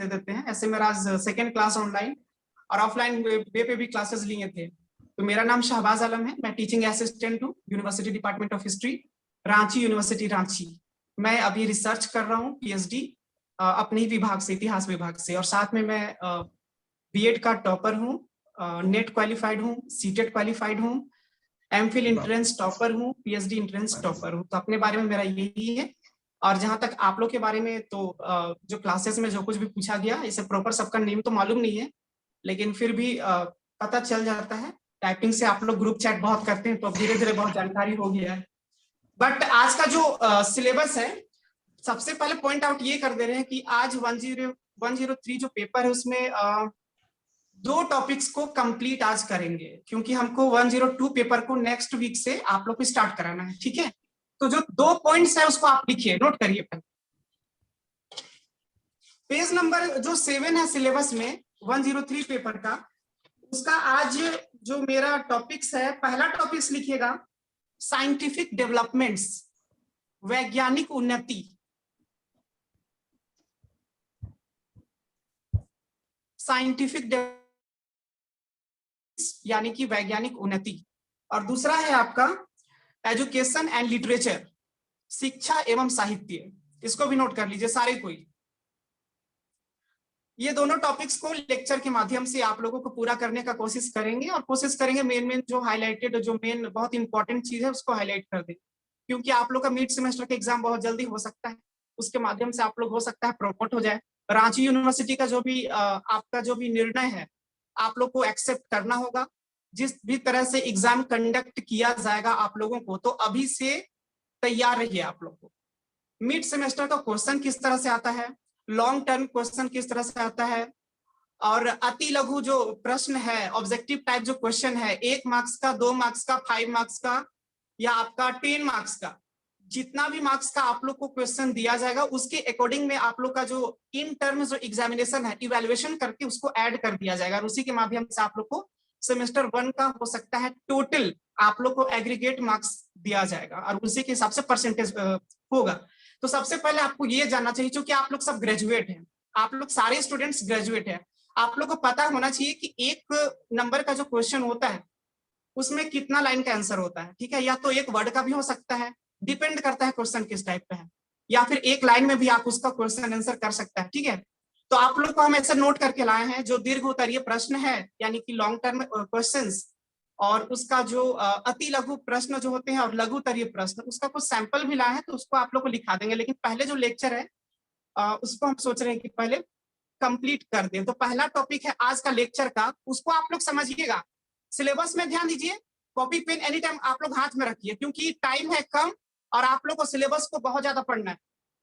दे देते हैं। ऐसे मेरा आज सेकेंड क्लास ऑनलाइन और ऑफलाइन वे पे भी क्लासेस लिए थे। तो मेरा नाम शहबाज आलम है, मैं टीचिंग असिस्टेंट हूँ university department of history, Ranchi university Ranchi. मैं अभी रिसर्च कर रहा हूँ पीएचडी अपने ही विभाग से, इतिहास विभाग से, और साथ में मैं बीएड का टॉपर हूँ, नेट क्वालिफाइड हूँ, सीटेट क्वालिफाइड हूँ, एमफिल एंट्रेंस टॉपर हूँ, पीएचडी एंट्रेंस टॉपर हूँ। तो अपने बारे में मेरा यही है। और जहां तक आप लोग के बारे में, तो जो क्लासेस में जो कुछ भी पूछा गया, इसे प्रॉपर सबका नेम तो मालूम नहीं है, लेकिन फिर भी पता चल जाता है। टाइपिंग से आप लोग ग्रुप चैट बहुत करते हैं, तो धीरे धीरे बहुत जानकारी हो गया है। बट आज का जो सिलेबस है, सबसे पहले पॉइंट आउट ये कर दे रहे हैं कि आज 103 जो पेपर है उसमें 2 टॉपिक्स को कंप्लीट आज करेंगे, क्योंकि हमको 102 पेपर को नेक्स्ट वीक से आप लोग को स्टार्ट कराना है। ठीक है, तो जो 2 पॉइंट्स है उसको आप लिखिए, नोट करिए। पेज नंबर जो 7 है सिलेबस में 103 पेपर का, उसका आज जो मेरा टॉपिक्स है, पहला टॉपिक्स लिखिएगा साइंटिफिक डेवलपमेंट्स, वैज्ञानिक उन्नति। साइंटिफिक यानी कि वैज्ञानिक उन्नति। और दूसरा है आपका एजुकेशन एंड लिटरेचर, शिक्षा एवं साहित्य। इसको भी नोट कर लीजिए सारे कोई। ये दोनों टॉपिक्स को लेक्चर के माध्यम से आप लोगों को पूरा करने का कोशिश करेंगे, और कोशिश करेंगे मेन जो हाईलाइटेड, जो मेन बहुत इंपॉर्टेंट चीज है उसको हाईलाइट कर दें, क्योंकि आप लोग का मिड सेमेस्टर का एग्जाम बहुत जल्दी हो सकता है। उसके माध्यम से आप लोग हो सकता है प्रमोट हो जाए। रांची यूनिवर्सिटी का जो भी आपका जो भी निर्णय है, आप लोग को एक्सेप्ट करना होगा। जिस भी तरह से एग्जाम कंडक्ट किया जाएगा आप लोगों को, तो अभी से तैयार रहिए। आप लोग को मिड सेमेस्टर का क्वेश्चन किस तरह से आता है, लॉन्ग टर्म क्वेश्चन किस तरह से आता है, और अति लघु जो प्रश्न है, ऑब्जेक्टिव टाइप जो क्वेश्चन है, 1 मार्क्स का, 2 मार्क्स का, 5 मार्क्स का, या आपका 10 मार्क्स का, जितना भी मार्क्स का आप लोग को क्वेश्चन दिया जाएगा, उसके अकॉर्डिंग में आप लोग का जो इन टर्म्स जो एग्जामिनेशन है, इवैल्यूएशन करके उसको ऐड कर दिया जाएगा, और उसी के माध्यम से आप लोग को सेमेस्टर 1 का हो सकता है टोटल आप लोग को एग्रीगेट मार्क्स दिया जाएगा, और उसी के हिसाब से परसेंटेज होगा। तो सबसे पहले आपको ये जानना चाहिए, क्योंकि आप लोग सब ग्रेजुएट हैं, आप लोग सारे स्टूडेंट्स ग्रेजुएट हैं, आप लोग को पता होना चाहिए कि 1 नंबर का जो क्वेश्चन होता है उसमें कितना लाइन का आंसर होता है। ठीक है, या तो 1 वर्ड का भी हो सकता है, डिपेंड करता है क्वेश्चन किस टाइप का है, या फिर 1 लाइन में भी आप उसका क्वेश्चन आंसर कर सकता है। ठीक है, तो आप लोग को हम ऐसे नोट करके लाए हैं, जो दीर्घ उत्तरीय प्रश्न है यानी कि लॉन्ग टर्म क्वेश्चंस, और उसका जो अति लघु प्रश्न जो होते हैं और लघु उत्तरीय प्रश्न, उसका कुछ सैंपल भी लाए हैं, तो उसको आप लोग को लिखा देंगे। लेकिन पहले जो लेक्चर है उसको हम सोच रहे हैं कि पहले कंप्लीट कर दें। तो पहला टॉपिक है आज का लेक्चर का, उसको आप लोग समझिएगा। सिलेबस में ध्यान दीजिए, कॉपी पेन एनी टाइम आप लोग हाथ में रखिए, क्योंकि टाइम है कम और आप लोग को सिलेबस को बहुत ज्यादा पढ़ना है।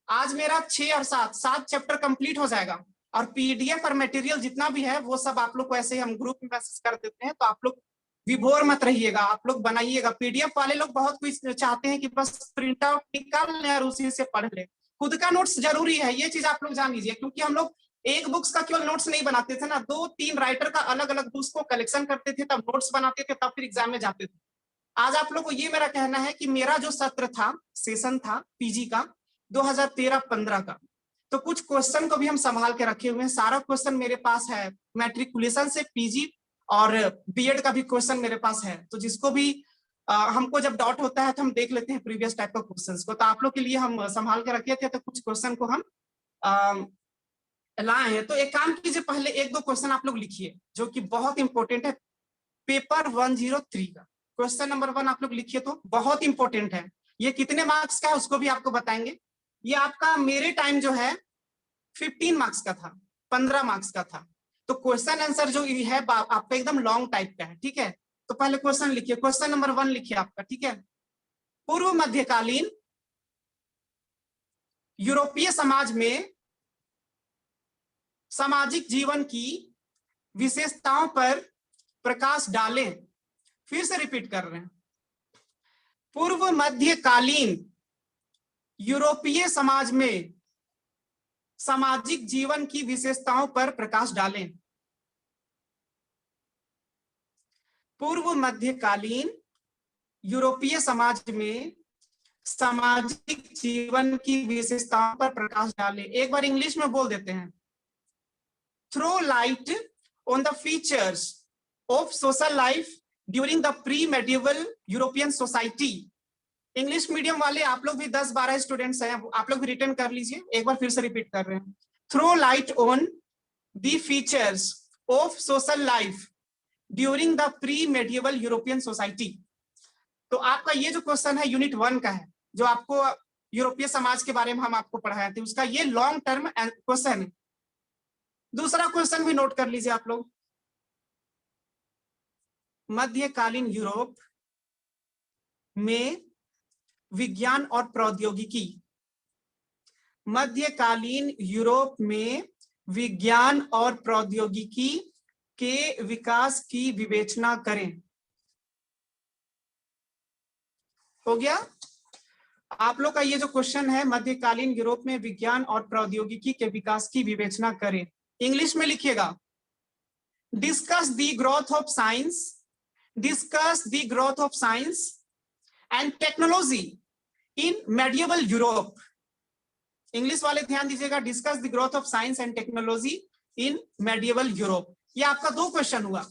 आज मेरा 6 और 7 चैप्टर कंप्लीट हो जाएगा, और पीडीएफ और मटेरियल जितना भी है वो सब आप लोग को ऐसे ही हम ग्रुप में मैसेज कर देते हैं, तो आप लोग विभोर मत रहिएगा, आप लोग बनाइएगा। पीडीएफ वाले लोग बहुत कुछ चाहते हैं कि बस प्रिंट आउट निकाल लें और उसी से पढ़ लें। खुद का नोट्स जरूरी है, ये चीज आप लोग जान लीजिए, क्योंकि हम लोग एक बुक्स का केवल नोट्स नहीं बनाते थे ना, 2-3 राइटर का अलग अलग बुक्स को कलेक्शन करते थे, तब नोट्स बनाते थे, तब फिर एग्जाम में जाते थे। आज आप लोग को ये मेरा कहना है कि मेरा जो सत्र था, सेशन था पीजी का 2013-15 का, तो कुछ क्वेश्चन को भी हम संभाल के रखे हुए हैं। सारा क्वेश्चन मेरे पास है, मैट्रिकुलेशन से पीजी और बीएड का भी क्वेश्चन मेरे पास है। तो जिसको भी हमको जब डाउट होता है तो हम देख लेते हैं प्रीवियस टाइप का क्वेश्चंस को। तो आप लोग के लिए हम संभाल के रखे थे, तो कुछ क्वेश्चन को हम लाए हैं। तो एक काम कीजिए, पहले 1-2 क्वेश्चन आप लोग लिखिए जो कि बहुत इंपॉर्टेंट है। पेपर 103 का क्वेश्चन नंबर 1 आप लोग लिखिए, तो बहुत इंपॉर्टेंट है। ये कितने मार्क्स का है उसको भी आपको बताएंगे। ये आपका मेरे टाइम जो है 15 मार्क्स का था, 15 मार्क्स का था। तो क्वेश्चन आंसर जो है आपका एकदम लॉन्ग टाइप का है। ठीक है, तो पहले क्वेश्चन लिखिए, क्वेश्चन नंबर 1 लिखिए आपका। ठीक है, पूर्व मध्यकालीन यूरोपीय समाज में सामाजिक जीवन की विशेषताओं पर प्रकाश डालें। फिर से रिपीट कर रहे हैं, पूर्व मध्यकालीन यूरोपीय समाज में सामाजिक जीवन की विशेषताओं पर प्रकाश डालें। पूर्व मध्यकालीन यूरोपीय समाज में सामाजिक जीवन की विशेषताओं पर प्रकाश डालें। एक बार इंग्लिश में बोल देते हैं, throw light on the features of social life during the pre medieval European society. English medium वाले आप लोग भी 10-12 स्टूडेंट्स हैं, आप लोग भी रिटर्न कर लीजिए, एक बार फिर से रिपीट कर रहे हैं। Throw light on the features of social life during the pre medieval European society. तो आपका ये जो क्वेश्चन है यूनिट 1 का है, जो आपको यूरोपीय समाज के बारे में हम आपको पढ़ाए थे, उसका ये लॉन्ग टर्म क्वेश्चन है। दूसरा क्वेश्चन भी नोट कर लीजिए आप लोग। मध्यकालीन यूरोप में विज्ञान और प्रौद्योगिकी, मध्यकालीन यूरोप में विज्ञान और प्रौद्योगिकी के विकास की विवेचना करें। हो गया आप लोग का ये जो क्वेश्चन है, मध्यकालीन यूरोप में विज्ञान और प्रौद्योगिकी के विकास की विवेचना करें। इंग्लिश में लिखिएगा, discuss the growth of science, discuss the growth of science and technology in medieval Europe. English वाले ध्यान दीजिएगा, discuss the growth of science and technology in medieval Europe. ये आपका 2 क्वेश्चन हुआ।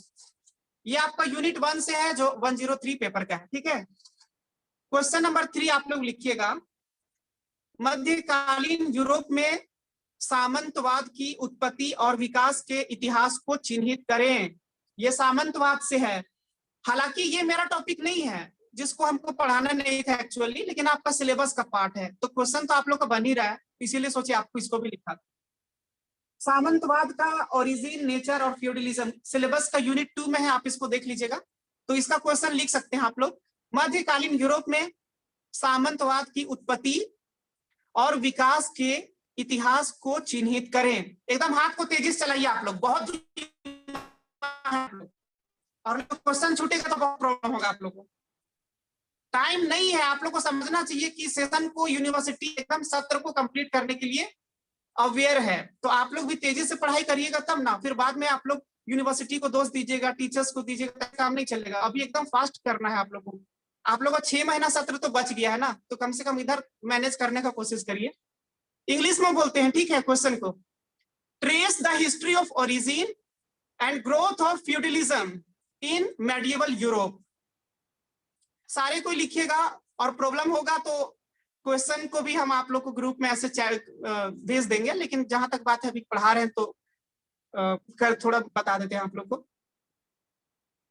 ये आपका यूनिट 1 से है, जो 103 पेपर का है, ठीक है। क्वेश्चन नंबर 3 आप लोग लिखिएगा, मध्यकालीन यूरोप में सामंतवाद की उत्पत्ति और विकास के इतिहास को चिन्हित करें। ये सामंतवाद से है, हालांकि ये मेरा टॉपिक नहीं है, जिसको हमको पढ़ाना नहीं था एक्चुअली, लेकिन आपका सिलेबस का पार्ट है, तो क्वेश्चन तो आप लोग का बन ही रहा है, इसीलिए सोचे आपको इसको भी लिखा। सामंतवाद का ओरिजिन, नेचर और फ्यूडलिज्म सिलेबस का यूनिट 2 में है, आप इसको देख लीजिएगा। तो इसका क्वेश्चन लिख सकते हैं आप लोग, मध्यकालीन यूरोप में सामंतवाद की उत्पत्ति और विकास के इतिहास को चिन्हित करें। एकदम हाथ को तेजी से चलाइए आप लोग, बहुत और क्वेश्चन छूटेगा तो बहुत प्रॉब्लम होगा आप लोगों को। टाइम नहीं है, आप लोग को समझना चाहिए कि सेशन को यूनिवर्सिटी एकदम सत्र को कंप्लीट करने के लिए अवेयर है, तो आप लोग भी तेजी से पढ़ाई करिएगा, तब ना फिर बाद में आप लोग यूनिवर्सिटी को दोष दीजिएगा, टीचर्स को दीजिएगा, काम नहीं चलेगा। अभी एकदम फास्ट करना है आप लोग को। आप लोग का 6 महीना सत्र तो बच गया है ना, तो कम से कम इधर मैनेज करने का कोशिश करिए। इंग्लिश में बोलते हैं, ठीक है, क्वेश्चन को, trace the history of origin and growth of feudalism in medieval Europe. सारे को लिखिएगा, और प्रॉब्लम होगा तो क्वेश्चन को भी हम आप लोग को ग्रुप में ऐसे भेज देंगे, लेकिन जहां तक बात है अभी पढ़ा रहे हैं तो कर थोड़ा बता देते हैं आप लोग को।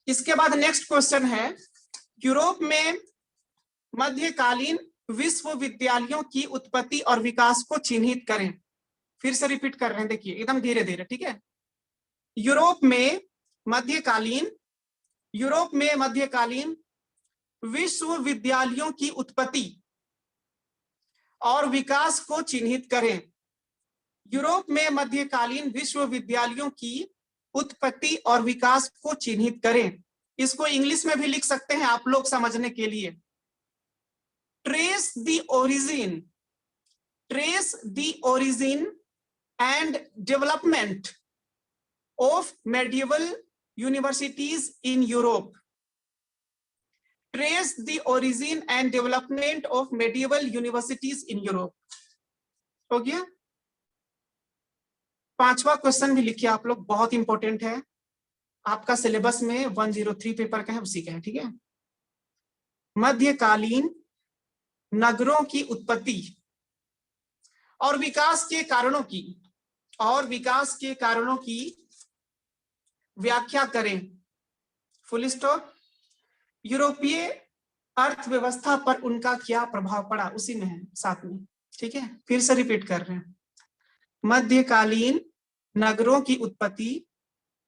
इसके बाद नेक्स्ट क्वेश्चन है, यूरोप में मध्यकालीन विश्वविद्यालयों की उत्पत्ति और विकास को चिन्हित करें। फिर से रिपीट कर रहे हैं, देखिए एकदम धीरे धीरे, ठीक है। यूरोप में मध्यकालीन विश्वविद्यालयों की उत्पत्ति और विकास को चिन्हित करें। यूरोप में मध्यकालीन विश्वविद्यालयों की उत्पत्ति और विकास को चिन्हित करें। इसको इंग्लिश में भी लिख सकते हैं आप लोग समझने के लिए, trace the origin and development of medieval universities in Europe. Trace the origin and development of medieval universities in Europe. हो गया। 5वां क्वेश्चन भी लिखिए आप लोग, बहुत इंपॉर्टेंट है, आपका सिलेबस में 103 पेपर का है, उसी का है, ठीक है। मध्यकालीन नगरों की उत्पत्ति और विकास के कारणों की व्याख्या करें। Full stop. यूरोपीय अर्थव्यवस्था पर उनका क्या प्रभाव पड़ा, उसी में है साथ में, ठीक है। फिर से रिपीट कर रहे हैं, मध्यकालीन नगरों की उत्पत्ति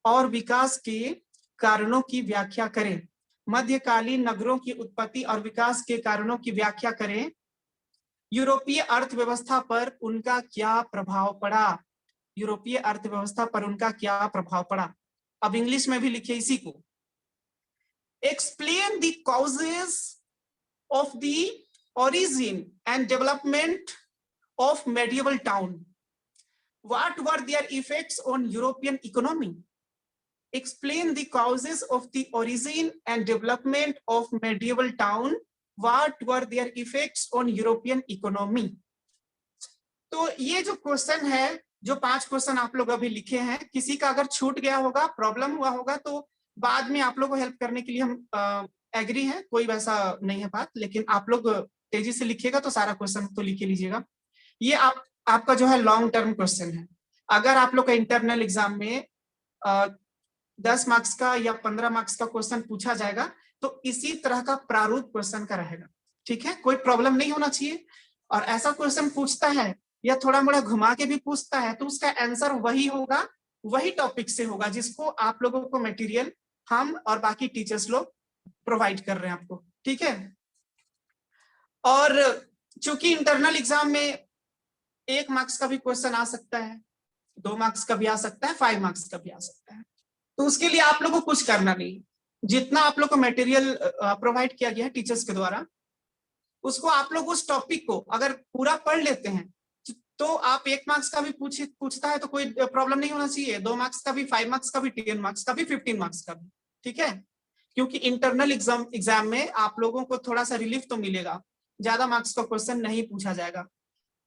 और विकास के कारणों की व्याख्या करें। मध्यकालीन नगरों की उत्पत्ति और विकास के कारणों की व्याख्या करें। यूरोपीय अर्थव्यवस्था पर उनका क्या प्रभाव पड़ा, यूरोपीय अर्थव्यवस्था पर उनका क्या प्रभाव पड़ा। अब इंग्लिश में भी लिखिए इसी को, explain the causes of the origin and development of medieval town. What were their effects on European economy? Explain the causes of the origin and development of medieval town. What were their effects on European economy? तो ये जो question है जो 5 question आप लोग अभी लिखे हैं, किसी का अगर छूट गया होगा, प्रॉब्लम हुआ होगा, तो बाद में आप लोग को हेल्प करने के लिए हम एग्री हैं, कोई वैसा नहीं है बात, लेकिन आप लोग तेजी से लिखिएगा तो सारा क्वेश्चन तो लिख लीजिएगा। ये आपका जो है लॉन्ग टर्म क्वेश्चन है। अगर आप लोग का इंटरनल एग्जाम में 10 मार्क्स का या 15 मार्क्स का क्वेश्चन पूछा जाएगा तो इसी तरह का प्रारूप क्वेश्चन का रहेगा, ठीक है, कोई प्रॉब्लम नहीं होना चाहिए। और ऐसा क्वेश्चन पूछता है या थोड़ा मोड़ा घुमा के भी पूछता है तो उसका आंसर वही होगा, वही टॉपिक से होगा जिसको आप लोगों को मटेरियल हम और बाकी टीचर्स लोग प्रोवाइड कर रहे हैं आपको, ठीक है। और चूंकि इंटरनल एग्जाम में 1 मार्क्स का भी क्वेश्चन आ सकता है, 2 मार्क्स का भी आ सकता है, 5 मार्क्स का भी आ सकता है, तो उसके लिए आप लोगों को कुछ करना नहीं। जितना आप लोग को मटेरियल प्रोवाइड किया गया है टीचर्स के द्वारा, उसको आप लोग उस टॉपिक को अगर पूरा पढ़ लेते हैं तो आप 1 मार्क्स का भी पूछता है तो कोई प्रॉब्लम नहीं होना चाहिए, 2 मार्क्स का भी, 5 मार्क्स का भी, 10 मार्क्स का भी, 15 मार्क्स का भी, ठीक है। क्योंकि इंटरनल एग्जाम में आप लोगों को थोड़ा सा रिलीफ तो मिलेगा, ज्यादा मार्क्स का क्वेश्चन नहीं पूछा जाएगा।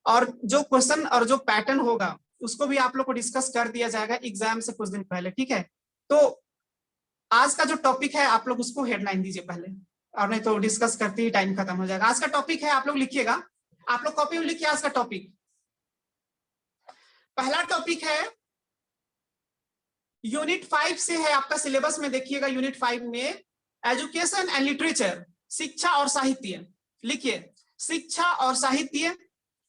और जो क्वेश्चन और जो पैटर्न होगा उसको भी आप लोग को डिस्कस कर दिया जाएगा एग्जाम से कुछ दिन पहले, ठीक है। तो आज का जो टॉपिक है आप लोग उसको हेडलाइन दीजिए पहले, और नहीं तो डिस्कस करते ही टाइम खत्म हो जाएगा। आज का टॉपिक है, आप लोग लिखिएगा, आप लोग कॉपी में लिखिए। आज का टॉपिक, पहला टॉपिक है यूनिट 5 से है, आपका सिलेबस में देखिएगा यूनिट 5 में एजुकेशन एंड लिटरेचर, शिक्षा और साहित्य। लिखिए, शिक्षा और साहित्य,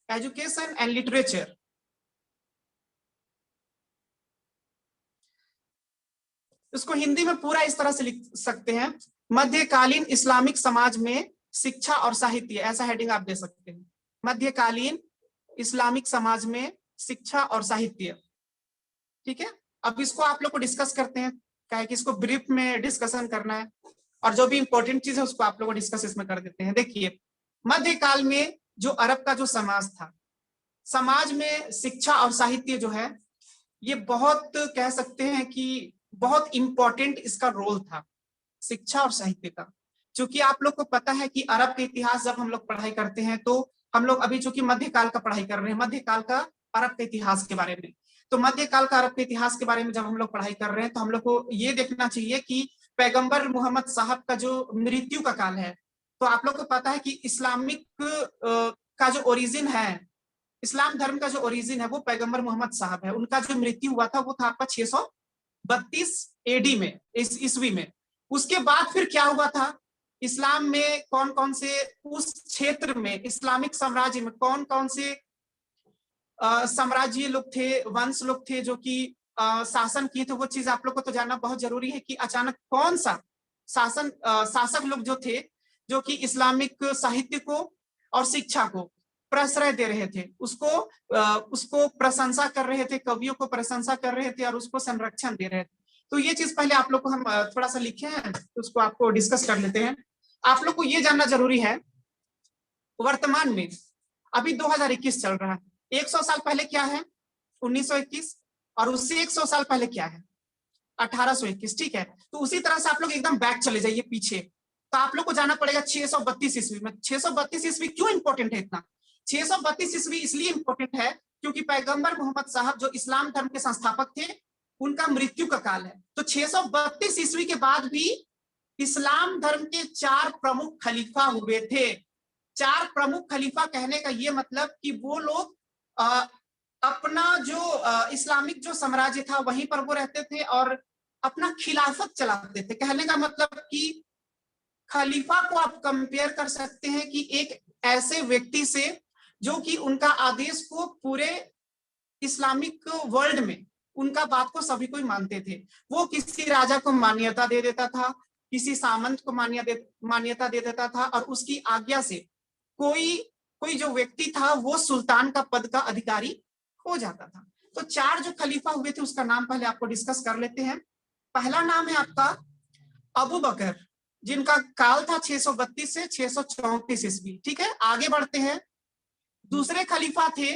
एजुकेशन एंड लिटरेचर। इसको हिंदी में पूरा इस तरह से लिख सकते हैं, मध्यकालीन इस्लामिक समाज में शिक्षा और साहित्य, ऐसा हेडिंग आप दे सकते हैं, मध्यकालीन इस्लामिक समाज में शिक्षा और साहित्य, ठीक है। अब इसको आप लोग को डिस्कस करते हैं, क्या है कि इसको ब्रीफ में डिस्कशन करना है और जो भी इंपॉर्टेंट चीज है उसको आप लोग को डिस्कस इसमें कर देते हैं। देखिए, मध्यकाल में जो अरब का जो समाज था, समाज में शिक्षा और साहित्य जो है ये बहुत, कह सकते हैं कि बहुत इंपॉर्टेंट इसका रोल था, शिक्षा और साहित्य का। क्योंकि आप लोग को पता है कि अरब के इतिहास जब हम लोग पढ़ाई करते हैं तो हम लोग अभी चूंकि मध्यकाल का पढ़ाई कर रहे हैं, मध्यकाल का अरब के इतिहास के बारे में, तो मध्यकाल का अरब के इतिहास के बारे में जब हम लोग पढ़ाई कर रहे हैं तो हम लोग को ये देखना चाहिए कि पैगंबर मोहम्मद साहब का जो मृत्यु का काल है, तो आप लोग को पता है कि इस्लामिक का जो ओरिजिन है, इस्लाम धर्म का जो ओरिजिन है वो पैगंबर मोहम्मद साहब है। उनका जो मृत्यु हुआ था वो था आपका 632 एडी में, इस ईस्वी में। उसके बाद फिर क्या हुआ था, इस्लाम में कौन कौन से उस क्षेत्र में, इस्लामिक साम्राज्य में कौन कौन से साम्राज्य लोग थे, वंश लोग थे जो कि शासन किए थे, वो चीज आप लोग को तो जानना बहुत जरूरी है कि अचानक कौन सा शासक लोग जो थे जो कि इस्लामिक साहित्य को और शिक्षा को प्रश्रय दे रहे थे, उसको प्रशंसा कर रहे थे, कवियों को प्रशंसा कर रहे थे और उसको संरक्षण दे रहे थे। तो ये चीज पहले आप लोग को हम थोड़ा सा लिखे हैं तो उसको आपको डिस्कस कर लेते हैं। आप लोग को ये जानना जरूरी है, वर्तमान में अभी 2021 चल रहा है, 100 साल पहले क्या है 1921, और उससे 100 साल पहले क्या है 1821, ठीक है। तो उसी तरह से आप लोग एकदम बैक चले जाइए पीछे, तो आप लोग को जाना पड़ेगा 632 ईस्वी में। 632 ईस्वी क्यों इंपॉर्टेंट है इतना? 632 ईस्वी इसलिए इंपॉर्टेंट है क्योंकि पैगंबर मोहम्मद साहब जो इस्लाम धर्म के संस्थापक थे, उनका मृत्यु का काल है। तो 632 ईस्वी के बाद भी इस्लाम धर्म के 4 प्रमुख खलीफा हुए थे। 4 प्रमुख खलीफा कहने का ये मतलब कि वो लोग अपना जो इस्लामिक जो साम्राज्य था वहीं पर वो रहते थे और अपना खिलाफत चलाते थे। कहने का मतलब कि खलीफा को आप कंपेयर कर सकते हैं कि एक ऐसे व्यक्ति से जो कि उनका आदेश को पूरे इस्लामिक वर्ल्ड में, उनका बात को सभी कोई मानते थे। वो किसी राजा को मान्यता दे देता था, किसी सामंत को मान्यता दे देता था और उसकी आज्ञा से कोई जो व्यक्ति था वो सुल्तान का पद का अधिकारी हो जाता था। तो 4 जो खलीफा हुए थे उसका नाम पहले आपको डिस्कस कर लेते हैं। पहला नाम है आपका अबू बकर, जिनका काल था 632 से 634 ईस्वी, ठीक है। आगे बढ़ते हैं, दूसरे खलीफा थे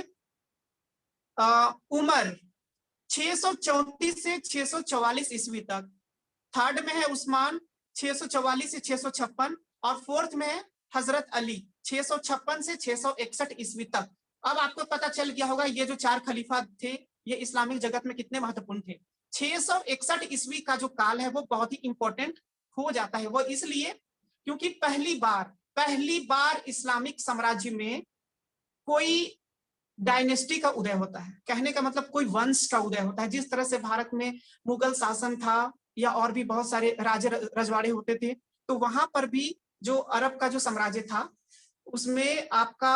उमर, 634 से 644 ईस्वी तक। थर्ड में है उस्मान, 644 से 656, और फोर्थ में है हजरत अली, 656 से 661 ईस्वी तक। अब आपको पता चल गया होगा ये जो 4 खलीफा थे ये इस्लामिक जगत में कितने महत्वपूर्ण थे। 661 ईस्वी का जो काल है वो बहुत ही इंपॉर्टेंट हो जाता है। वो इसलिए क्योंकि पहली बार इस्लामिक साम्राज्य में कोई डायनेस्टी का उदय होता है। कहने का मतलब कोई वंश का उदय होता है। जिस तरह से भारत में मुगल शासन था या और भी बहुत सारे राजे रजवाड़े होते थे, तो वहां पर भी जो अरब का जो साम्राज्य था उसमें आपका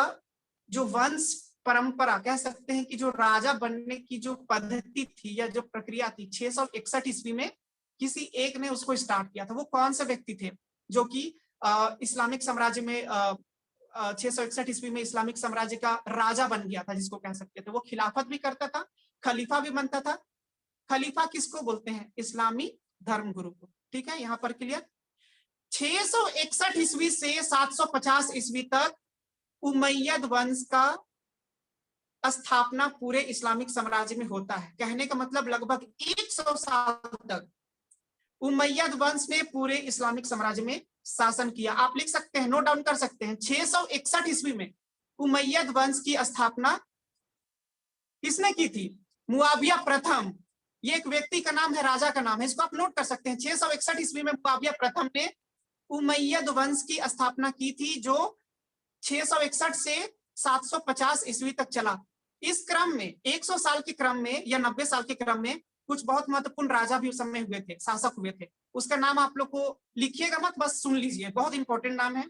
जो वंश परंपरा कह सकते हैं कि जो राजा बनने की जो पद्धति थी या जो प्रक्रिया थी 661 ईस्वी में किसी एक ने उसको स्टार्ट किया था। वो कौन से व्यक्ति थे जो कि इस्लामिक साम्राज्य में 661 ईस्वी में इस्लामिक साम्राज्य का राजा बन गया था, जिसको कह सकते थे। वो खिलाफत भी करता था, खलीफा भी बनता था। खलीफा किसको बोलते हैं? इस्लामी धर्मगुरु को। ठीक है, यहाँ पर क्लियर। 661 ईस्वी से 750 ईस्वी तक उमैयद वंश का स्थापना पूरे इस्लामिक साम्राज्य में होता है। कहने का मतलब लगभग 100 साल तक उमैयद वंश ने पूरे इस्लामिक साम्राज्य में शासन किया। आप लिख सकते हैं, नोट डाउन कर सकते हैं। 661 ईस्वी में उमैयद वंश की स्थापना किसने की थी? मुआविया प्रथम। ये एक व्यक्ति का नाम है, राजा का नाम है, इसको आप नोट कर सकते हैं। 661 ईस्वी में मुआविया प्रथम ने उमैयद वंश की स्थापना की थी, जो 661 से 750 ईस्वी तक चला। इस क्रम में 100 साल के क्रम में या 90 साल के क्रम में कुछ बहुत महत्वपूर्ण राजा भी उस समय हुए थे, शासक हुए थे। उसका नाम आप लोग को लिखिएगा मत, बस सुन लीजिए, बहुत इंपॉर्टेंट नाम है।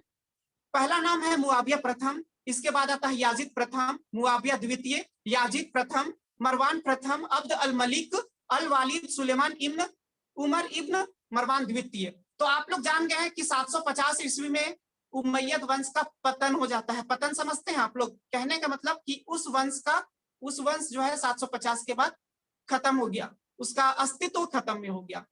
पहला नाम है मुआविया प्रथम, इसके बाद आता है याजिद प्रथम, मुआविया द्वितीय, याजिद प्रथम, मरवान प्रथम, अब्द अल मलिक, अल वालिद, सुलेमान इब्न उमर इब्न मरवान द्वितीय। तो आप लोग जान गए हैं कि 750 ईस्वी में उमैयद वंश का पतन हो जाता है। पतन समझते हैं आप लोग? कहने का मतलब कि उस वंश जो है 750 के बाद खत्म हो गया, उसका अस्तित्व खत्म में हो गया।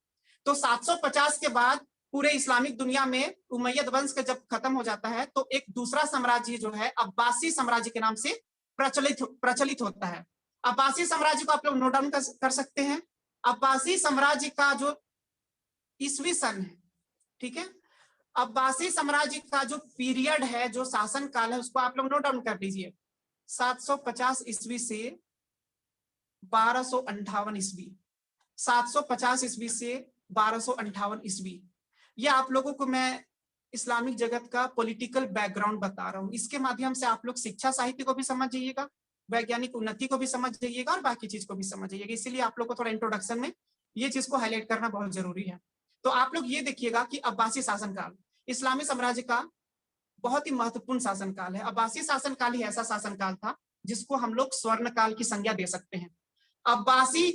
तो 750 के बाद पूरे इस्लामिक दुनिया में उमैयद वंश का जब खत्म हो जाता है तो एक दूसरा साम्राज्य जो है अब्बासी साम्राज्य के नाम से प्रचलित होता है। अब्बासी साम्राज्य को आप लोग नोट डाउन कर सकते हैं। अब्बासी साम्राज्य का जो ईस्वी सन है, ठीक है, अब्बासी साम्राज्य का जो पीरियड है, जो शासन काल है, उसको आप लोग नोट डाउन कर लीजिए। 750 ईस्वी से 1258 ईस्वी, 750 ईस्वी से 1258 ईस्वी। ये आप लोगों को मैं इस्लामिक जगत का पॉलिटिकल बैकग्राउंड बता रहा हूँ। इसके माध्यम से आप लोग शिक्षा साहित्य को भी समझ जाइएगा, वैज्ञानिक उन्नति को भी समझ जाइएगा और बाकी चीज को भी समझ जाइएगा। इसीलिए आप लोग को थोड़ा इंट्रोडक्शन में ये चीज को हाईलाइट करना बहुत जरूरी है। तो आप लोग ये देखिएगा कि अब्बासी शासनकाल इस्लामी साम्राज्य का बहुत ही महत्वपूर्ण शासनकाल है। अब्बासी शासनकाल ही ऐसा शासनकाल था जिसको हम लोग स्वर्ण काल की संज्ञा दे सकते हैं। अब्बासी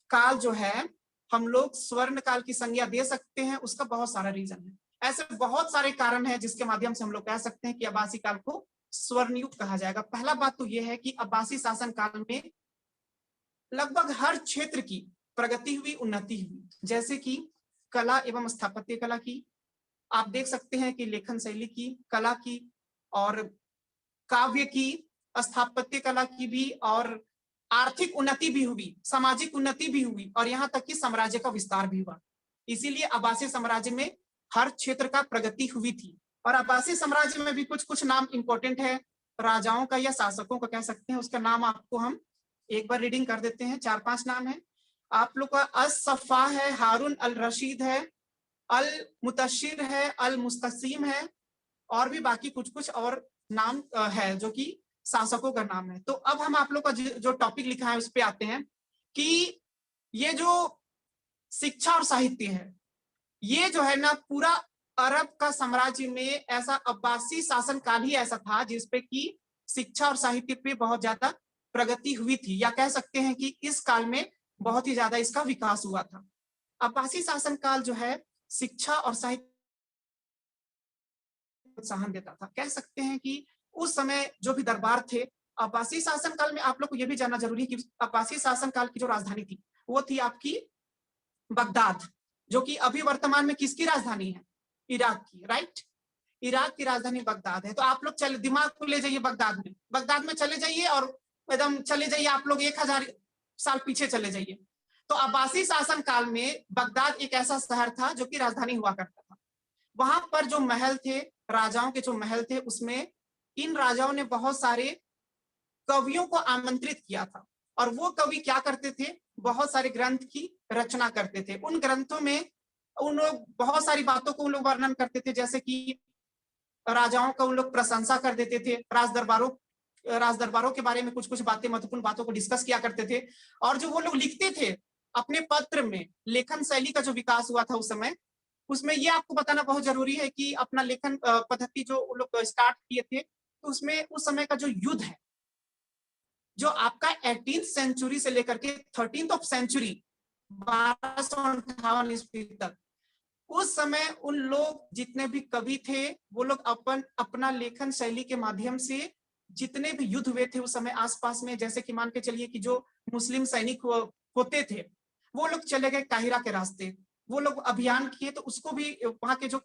काल जो है हम लोग स्वर्ण काल की संज्ञा दे सकते हैं, उसका बहुत सारा रीजन है। ऐसे बहुत सारे कारण हैं जिसके माध्यम से हम लोग कह सकते हैं कि अब्बासी काल को स्वर्णयुग कहा जाएगा। पहला बात तो यह है कि अब्बासी शासन काल में लगभग हर क्षेत्र की प्रगति हुई, उन्नति हुई। जैसे कि कला एवं स्थापत्य कला की, आप देख सकते हैं कि लेखन शैली की, कला की और काव्य की, स्थापत्य कला की भी, और आर्थिक उन्नति भी हुई, सामाजिक उन्नति भी हुई और यहाँ तक कि साम्राज्य का विस्तार भी हुआ। इसीलिए अब्बासी साम्राज्य में हर क्षेत्र का प्रगति हुई थी। और अब्बासी साम्राज्य में भी कुछ कुछ नाम इंपॉर्टेंट है राजाओं का या शासकों का कह सकते हैं, उसका नाम आपको हम एक बार रीडिंग कर देते हैं। 4-5 नाम है आप लोग का। अस-सफ़ा है, हारून अल रशीद है, अल मुतशिर है, अल मुस्तसीम है और भी बाकी कुछ कुछ और नाम है जो कि शासकों का नाम है। तो अब हम आप लोग का जो टॉपिक लिखा है उस पे आते हैं कि ये जो शिक्षा और साहित्य है, ये जो है ना पूरा अरब का साम्राज्य में ऐसा अब्बासी शासन काल ही ऐसा था जिसपे कि शिक्षा और साहित्य पे बहुत ज्यादा प्रगति हुई थी, या कह सकते हैं कि इस काल में बहुत ही ज्यादा इसका विकास हुआ था। अब्बासी शासन काल जो है शिक्षा और साहित्य प्रोत्साहन देता था। कह सकते हैं कि उस समय जो भी दरबार थे, अब्बासी शासन काल में आप लोग को यह भी जानना जरूरी है कि अब्बासी शासन काल की जो राजधानी थी वो थी आपकी बगदाद, जो कि अभी वर्तमान में किसकी राजधानी है? इराक की, राइट। इराक की राजधानी बगदाद है। तो आप लोग चले दिमाग को ले जाइए बगदाद में चले जाइए और एकदम चले जाइए आप लोग 1000 साल पीछे चले जाइए। तो अब्बासी शासन काल में बगदाद एक ऐसा शहर था जो कि राजधानी हुआ करता था। वहां पर जो महल थे, राजाओं के जो महल थे, उसमें इन राजाओं ने बहुत सारे कवियों को आमंत्रित किया था। और वो कवि क्या करते थे, बहुत सारे ग्रंथ की रचना करते थे। उन ग्रंथों में उन लोग बहुत सारी बातों को उन लोग वर्णन करते थे, जैसे कि राजाओं का उन लोग प्रशंसा कर देते थे, राज दरबारों के बारे में कुछ कुछ बातें, महत्वपूर्ण बातों को डिस्कस किया करते थे। और जो वो लोग लिखते थे अपने पत्र में, लेखन शैली का जो विकास हुआ था उस समय, उसमें ये आपको बताना बहुत जरूरी है कि अपना लेखन पद्धति जो वो लोग स्टार्ट किए थे, तो उसमें उस समय का जो युद्ध है, जो आपका 18th सेंचुरी से लेकर के 13th ऑफ सेंचुरी 1258 ईस्वी तक, उस समय उन लोग जितने भी कवि थे वो लोग अपना लेखन शैली के माध्यम से जितने भी युद्ध हुए थे उस समय आसपास में, जैसे कि मान के चलिए कि जो मुस्लिम सैनिक होते थे वो लोग चले गए काहिरा के रास्ते, वो लोग अभियान किए, तो उसको भी वहां के जो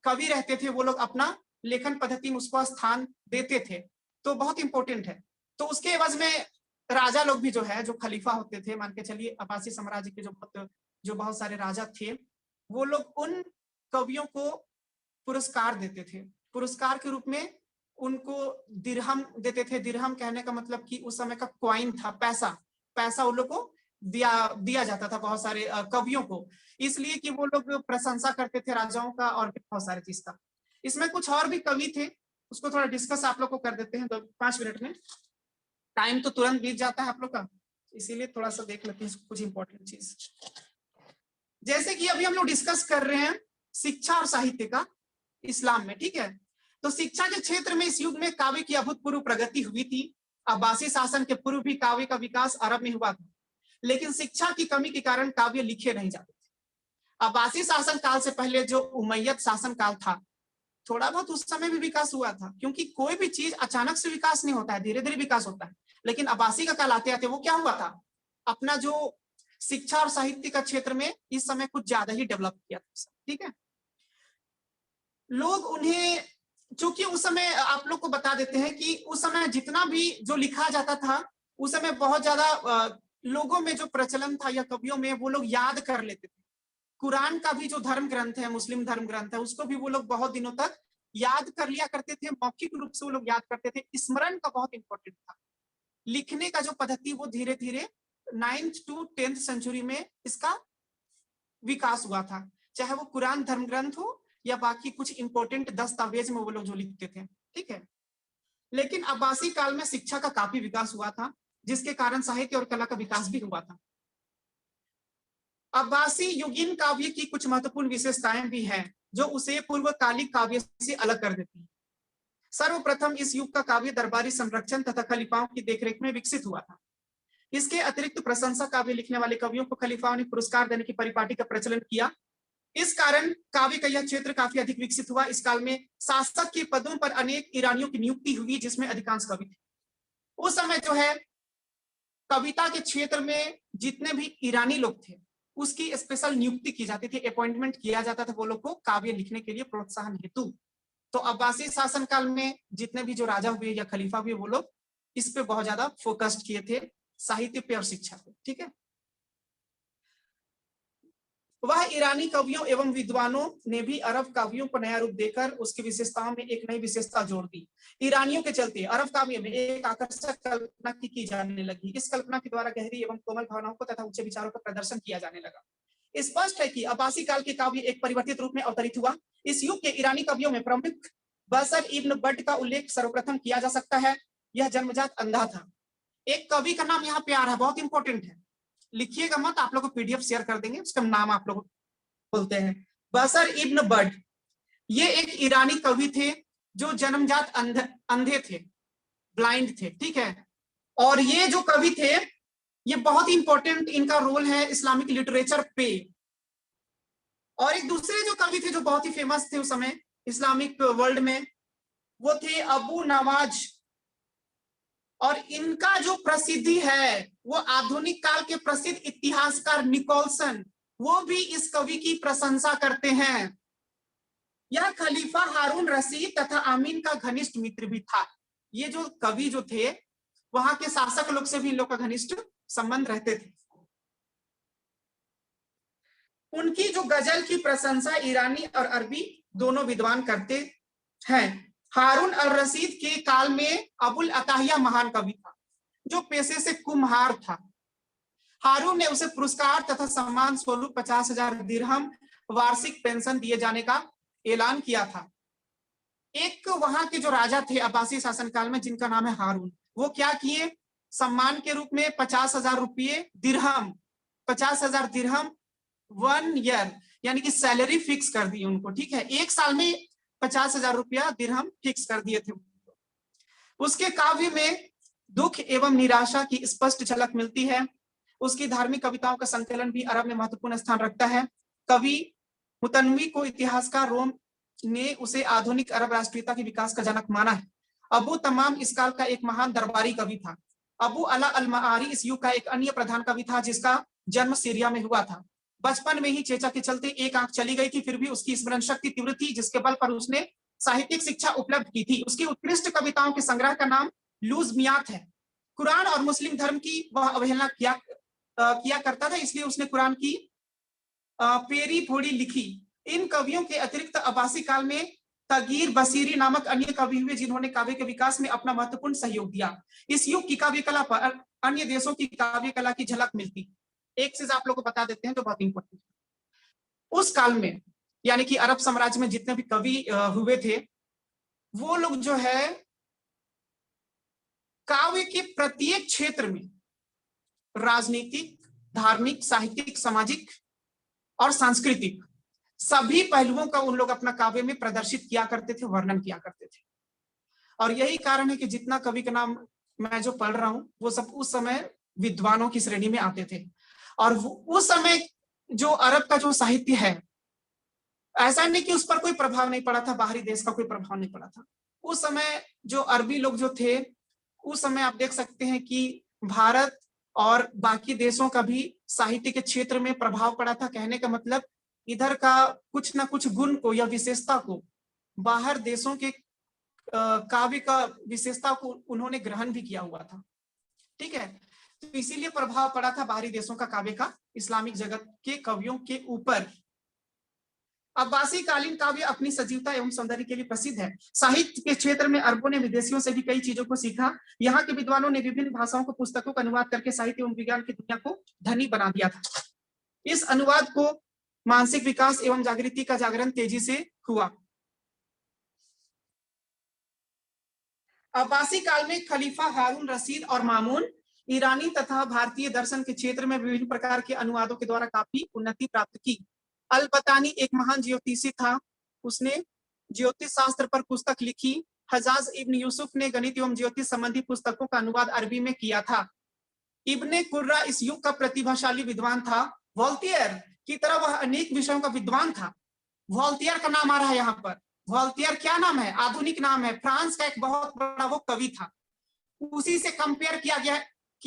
कवि रहते थे वो लोग अपना लेखन पद्धति में उसको स्थान देते थे, तो बहुत इंपॉर्टेंट है। तो उसके एवज में राजा लोग भी जो है, जो खलीफा होते थे, मान के चलिए अब्बासी साम्राज्य के जो बहुत सारे राजा थे, वो लोग उन कवियों को पुरस्कार देते थे। पुरस्कार के रूप में उनको दिरहम देते थे। दिरहम कहने का मतलब कि उस समय का क्वाइन था, पैसा उन लोग को दिया जाता था बहुत सारे कवियों को, इसलिए कि वो लोग प्रशंसा करते थे राजाओं का और भी बहुत सारे चीज का। इसमें कुछ और भी कवि थे, उसको थोड़ा डिस्कस आप लोग को कर देते हैं 5 मिनट में, टाइम तो तुरंत बीत जाता है आप लोग का, इसीलिए थोड़ा सा देख लेते हैं कुछ इंपॉर्टेंट चीज। जैसे कि अभी हम लोग डिस्कस कर रहे हैं शिक्षा और साहित्य का इस्लाम में, ठीक है। तो शिक्षा के क्षेत्र में इस युग में काव्य की अभूतपूर्व प्रगति हुई थी। अब्बासी शासन के पूर्व भी काव्य का विकास अरब में हुआ था, लेकिन शिक्षा की कमी के कारण काव्य लिखे नहीं जाते थे। अब्बासी शासन काल से पहले जो उमैयद शासन काल था, थोड़ा बहुत उस समय भी विकास हुआ था, क्योंकि कोई भी चीज अचानक से विकास नहीं होता है, धीरे धीरे विकास होता है। लेकिन अब्बासी का काल आते आते वो क्या हुआ था, अपना जो शिक्षा और साहित्य का क्षेत्र में इस समय कुछ ज्यादा ही डेवलप किया था, ठीक है। लोग उन्हें, चूंकि उस समय आप लोग को बता देते हैं कि उस समय जितना भी जो लिखा जाता था, उस समय बहुत ज्यादा लोगों में जो प्रचलन था या कवियों में, वो लोग याद कर लेते थे। कुरान का भी जो धर्म ग्रंथ है, मुस्लिम धर्म ग्रंथ है, उसको भी वो लोग बहुत दिनों तक याद कर लिया करते थे, मौखिक रूप से वो लोग याद करते थे। स्मरण का बहुत इंपॉर्टेंट था। लिखने का जो पद्धति वो धीरे धीरे 9th to 10th सेंचुरी में इसका विकास हुआ था, चाहे वो कुरान धर्म ग्रंथ हो या बाकी कुछ इंपॉर्टेंट दस्तावेज में वो लोग जो लिखते थे, ठीक है। लेकिन अब्बासी काल में शिक्षा का काफी विकास हुआ था, जिसके कारण साहित्य और कला का विकास भी हुआ था। अब्बासी युगीन काव्य की कुछ महत्वपूर्ण विशेषताएं भी हैं जो उसे पूर्वकालिक काव्य से अलग कर देती हैं। सर्वप्रथम इस युग का काव्य दरबारी संरक्षण तथा खलीफाओं की देखरेख में विकसित हुआ था। इसके अतिरिक्त प्रशंसा काव्य लिखने वाले कवियों को खलीफाओं ने पुरस्कार देने की परिपाटी का प्रचलन किया। इस कारण काव्य का यह क्षेत्र काफी अधिक विकसित हुआ। इस काल में शासक के पदों पर अनेक ईरानियों की नियुक्ति हुई, जिसमें अधिकांश कवि थे। उस समय जो है कविता के क्षेत्र में जितने भी ईरानी लोग थे उसकी स्पेशल नियुक्ति की जाती थी, अपॉइंटमेंट किया जाता था वो लोग को काव्य लिखने के लिए प्रोत्साहन हेतु। तो अब्बासी शासनकाल में जितने भी जो राजा हुए या खलीफा हुए, वो लोग इस पे बहुत ज्यादा फोकस्ड किए थे, साहित्य पे और शिक्षा पे, ठीक है। वह ईरानी कवियों एवं विद्वानों ने भी अरब काव्यों को नया रूप देकर उसकी विशेषताओं में एक नई विशेषता जोड़ दी। ईरानियों के चलते अरब काव्य में एक आकर्षक कल्पना की जाने लगी। इस कल्पना के द्वारा गहरी एवं कोमल भावनाओं को तथा उच्च विचारों का प्रदर्शन किया जाने लगा। स्पष्ट है कि अब्बासी काल के काव्य एक परिवर्तित रूप में अवतरित हुआ। इस युग के ईरानी कवियों में प्रमुख बसर इब्न बट का उल्लेख सर्वप्रथम किया जा सकता है। यह जन्मजात अंधा था। एक कवि का नाम यहाँ पे आ रहा है, बहुत इंपॉर्टेंट है, लिखिएगा मत, आप लोग को पीडीएफ शेयर कर देंगे, उसका नाम आप लोग बोलते हैं बसर इब्न बट। ये एक ईरानी कवि थे जो जन्मजात अंधे थे, ब्लाइंड थे, ठीक है। और ये जो कवि थे, ये बहुत इंपॉर्टेंट इनका रोल है इस्लामिक लिटरेचर पे। और एक दूसरे जो कवि थे जो बहुत ही फेमस थे उस समय इस्लामिक वर्ल्ड में, वो थे अबू नवाज। और इनका जो प्रसिद्धि है वो आधुनिक काल के प्रसिद्ध इतिहासकार निकोलसन, वो भी इस कवि की प्रशंसा करते हैं। यह खलीफा हारून रशीद तथा आमीन का घनिष्ठ मित्र भी था। ये जो कवि जो थे वहां के शासक लोग से भी इन लोग का घनिष्ठ संबंध रहते थे। उनकी जो गजल की प्रशंसा ईरानी और अरबी दोनों विद्वान करते हैं। हारून अल रशीद के काल में अबुल अताहिया महान कवि था। जो पेशे से कुम्हार था। हारून ने उसे पुरस्कार तथा सम्मान स्वरूप 50,000 दिरहम वार्षिक पेंशन दिए जाने का ऐलान किया था। एक वहां के जो राजा थे अब्बासी शासनकाल में, जिनका नाम है हारून, वो क्या किए, सम्मान के रूप में 50,000 रुपये दिरहम, 50,000 दिरहम 1 ईयर, यानी कि सैलरी फिक्स कर दी उनको। ठीक है, एक साल में 50,000 रुपया दिरहम फिक्स कर दिए थे। उसके काव्य में दुख एवं निराशा की स्पष्ट झलक मिलती है। उसकी धार्मिक कविताओं का संकलन भी अरब में महत्वपूर्ण स्थान रखता है। कवि मुतनवी को इतिहासकार रोम ने उसे आधुनिक अरब राष्ट्रीयता के विकास का जनक माना है। अबू तमाम इस काल का एक महान दरबारी कवि था। अबू अला अल मआरी इस युग का एक अन्य प्रधान कवि था, जिसका जन्म सीरिया में हुआ था। बचपन में ही चेचा के चलते एक आंख चली गई थी, फिर भी उसकी स्मरण शक्ति तीव्र थी, जिसके बल पर उसने साहित्यिक शिक्षा उपलब्ध की थी। उसकी उत्कृष्ट कविताओं के संग्रह का नाम लुज़मियात है। कुरान और मुस्लिम धर्म की वह अवहेलना किया करता था, इसलिए उसने कुरान की पेरी फोड़ी लिखी। इन कवियों के अतिरिक्त अब्बासी काल में तगीर बसीरी नामक अन्य कवि हुए, जिन्होंने काव्य के विकास में अपना महत्वपूर्ण सहयोग दिया। इस युग की काव्य कला पर अन्य देशों की काव्य कला की झलक मिलती। एक चीज आप लोगों को बता देते हैं जो बहुत इंपॉर्टेंट, उस काल में यानी कि अरब साम्राज्य में जितने भी कवि हुए थे, वो लोग जो है काव्य के प्रत्येक क्षेत्र में राजनीतिक, धार्मिक, साहित्यिक, सामाजिक और सांस्कृतिक सभी पहलुओं का उन लोग अपना काव्य में प्रदर्शित किया करते थे, वर्णन किया करते थे। और यही कारण है कि जितना कवि का नाम मैं जो पढ़ रहा हूं, वो सब उस समय विद्वानों की श्रेणी में आते थे। और उस समय जो अरब का जो साहित्य है, ऐसा नहीं कि उस पर कोई प्रभाव नहीं पड़ा था, बाहरी देश का कोई प्रभाव नहीं पड़ा था। उस समय जो अरबी लोग जो थे, उस समय आप देख सकते हैं कि भारत और बाकी देशों का भी साहित्य के क्षेत्र में प्रभाव पड़ा था। कहने का मतलब इधर का कुछ ना कुछ गुण को या विशेषता को बाहर देशों के काव्य का विशेषता को उन्होंने ग्रहण भी किया हुआ था। ठीक है, तो इसीलिए प्रभाव पड़ा था बाहरी देशों का काव्य का इस्लामिक जगत के कवियों के ऊपर। अब्बासी कालीन काव्य अपनी सजीवता एवं सौंदर्य के लिए प्रसिद्ध है। साहित्य के क्षेत्र में अरबों ने विदेशियों से भी कई चीजों को सीखा। यहाँ के विद्वानों ने विभिन्न भाषाओं को पुस्तकों का अनुवाद करके साहित्य एवं विज्ञान की दुनिया को धनी बना दिया था। इस अनुवाद को मानसिक विकास एवं जागृति का जागरण तेजी से हुआ। अब्बासी काल में खलीफा हारून रशीद और मामून ईरानी तथा भारतीय दर्शन के क्षेत्र में विभिन्न प्रकार के अनुवादों के द्वारा काफी उन्नति प्राप्त की। अल-बतानी एक महान ज्योतिषी था, उसने ज्योतिष शास्त्र पर पुस्तक लिखी। हजाज इब्न यूसुफ ने गणित एवं ज्योतिष संबंधी पुस्तकों का अनुवाद अरबी में किया था। इब्ने कुर्रा इस युग का प्रतिभाशाली विद्वान था। वोल्टियर की तरह वह अनेक विषयों का विद्वान था। वोल्टियर का नाम आ रहा है यहाँ पर। वोल्टियर क्या नाम है? आधुनिक नाम है। फ्रांस का एक बहुत बड़ा वो कवि था, उसी से कंपेयर किया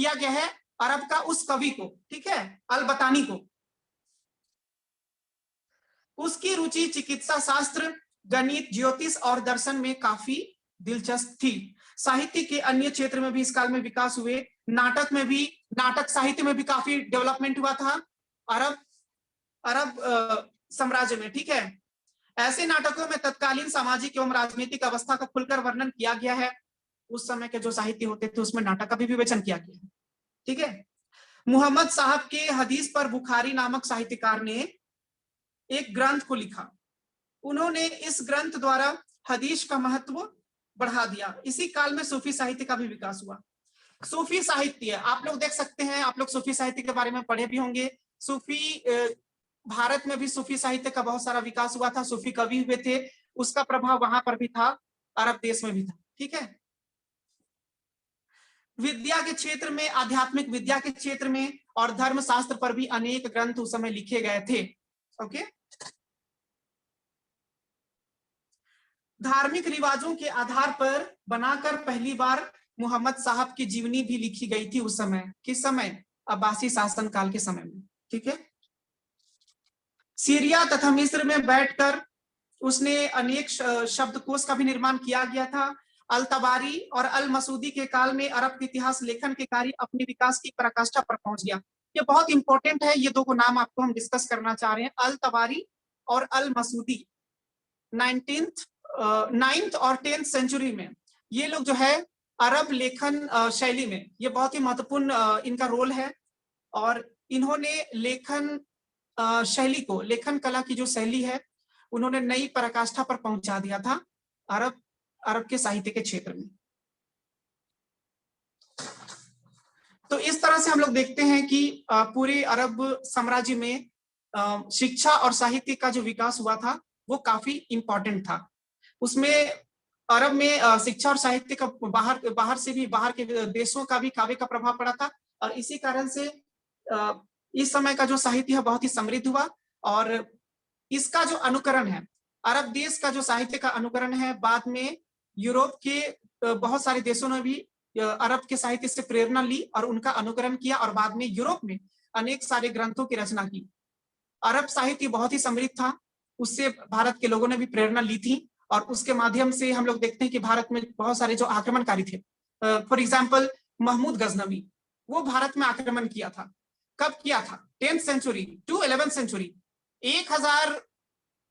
गया है अरब का उस कवि को, ठीक है, अल-बतानी को। उसकी रुचि चिकित्सा शास्त्र, गणित, ज्योतिष और दर्शन में काफी दिलचस्प थी। साहित्य के अन्य क्षेत्र में भी इस काल में विकास हुए। नाटक साहित्य में भी काफी डेवलपमेंट हुआ था अरब साम्राज्य में। ठीक है, ऐसे नाटकों में तत्कालीन सामाजिक एवं राजनीतिक अवस्था का खुलकर वर्णन किया गया है। उस समय के जो साहित्य होते थे उसमें नाटक का भी विवेचन किया गया है। ठीक है, मुहम्मद साहब के हदीस पर बुखारी नामक साहित्यकार ने एक ग्रंथ को लिखा। उन्होंने इस ग्रंथ द्वारा हदीस का महत्व बढ़ा दिया। इसी काल में सूफी साहित्य का भी विकास हुआ। सूफी साहित्य आप लोग देख सकते हैं, आप लोग सूफी साहित्य के बारे में पढ़े भी होंगे। सूफी भारत में भी सूफी साहित्य का बहुत सारा विकास हुआ था। सूफी कवि हुए थे, उसका प्रभाव वहां पर भी था, अरब देश में भी था। ठीक है, विद्या के क्षेत्र में, आध्यात्मिक विद्या के क्षेत्र में और धर्मशास्त्र पर भी अनेक ग्रंथ उस समय लिखे गए थे। ओके, धार्मिक रिवाजों के आधार पर बनाकर पहली बार मुहम्मद साहब की जीवनी भी लिखी गई थी उस समय। किस समय? अब्बासी शासन काल के समय में। ठीक है, सीरिया तथा मिस्र में बैठकर उसने अनेक शब्दकोश का भी निर्माण किया गया था। अल-तबारी और अल-मसूदी के काल में अरब के इतिहास लेखन के कार्य अपने विकास की पराकाष्ठा पर पहुंच गया। ये बहुत इंपॉर्टेंट है, ये दो को नाम आपको हम डिस्कस करना चाह रहे हैं, अल-तबारी और अल-मसूदी। 9th और 10th सेंचुरी में ये लोग जो है अरब लेखन शैली में ये बहुत ही महत्वपूर्ण इनका रोल है। और इन्होंने लेखन शैली को, लेखन कला की जो शैली है, उन्होंने नई पराकाष्ठा पर पहुंचा दिया था अरब के साहित्य के क्षेत्र में। तो इस तरह से हम लोग देखते हैं कि पूरे अरब साम्राज्य में शिक्षा और साहित्य का जो विकास हुआ था वो काफी इंपॉर्टेंट था। उसमें अरब में शिक्षा और साहित्य का बाहर से भी, बाहर के देशों का भी काव्य का प्रभाव पड़ा था। और इसी कारण से इस समय का जो साहित्य है बहुत ही समृद्ध हुआ। और इसका जो अनुकरण है, अरब देश का जो साहित्य का अनुकरण है, बाद में यूरोप के बहुत सारे देशों ने भी अरब के साहित्य से प्रेरणा ली और उनका अनुकरण किया। और बाद में यूरोप में अनेक सारे ग्रंथों की रचना की। अरब साहित्य बहुत ही समृद्ध था, उससे भारत के लोगों ने भी प्रेरणा ली थी। और उसके माध्यम से हम लोग देखते हैं कि भारत में बहुत सारे जो आक्रमणकारी थे, फॉर एग्जाम्पल महमूद गजनवी, वो भारत में आक्रमण किया था। कब किया था? 10th century to 11th century, 1000